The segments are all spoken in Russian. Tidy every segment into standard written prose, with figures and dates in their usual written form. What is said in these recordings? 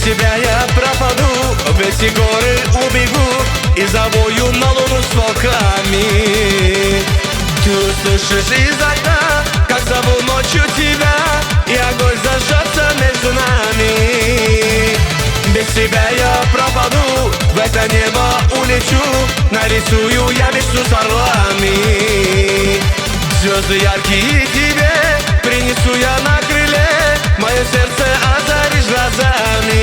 тебя я пропаду, в эти горы убегу и завою на луну с волками. Ты услышишь из окна, как зову ночью тебя, и огонь зажжется между нами. Без тебя я пропаду, в это небо улечу, нарисую я мечту с орлами. Звезды яркие тебе принесу я на крыле, мое сердце озаришь глазами.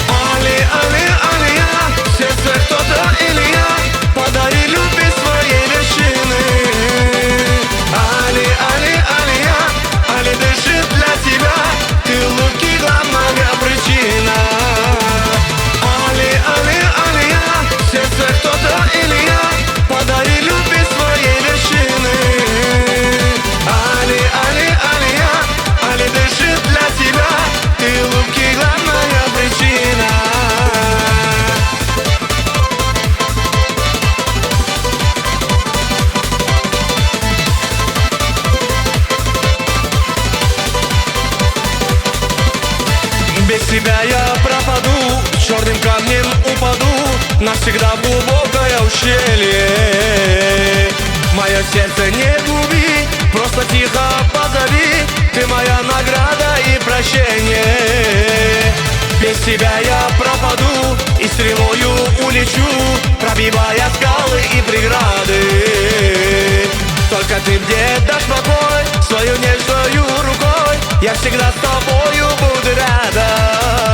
Али, али, алия, в сердце кто-то или я, подари любви своей вершины. Али, али, алия, али дышит для тебя, ты улыбки главная причина. Али, али, алия, в сердце кто-то или я, подари любви своей вершины. Али, али, алия, али дышит для тебя, ты улыбки главная причина. Без тебя я пропаду, черным камнем упаду навсегда в глубокое ущелье. Мое сердце не губи, просто тихо позови, ты моя награда и прощение. Без тебя я пропаду и стрелою улечу, пробивая скалы и преграды. Только ты мне дашь покой, свою нежную рукой, я всегда с тобою буду рядом.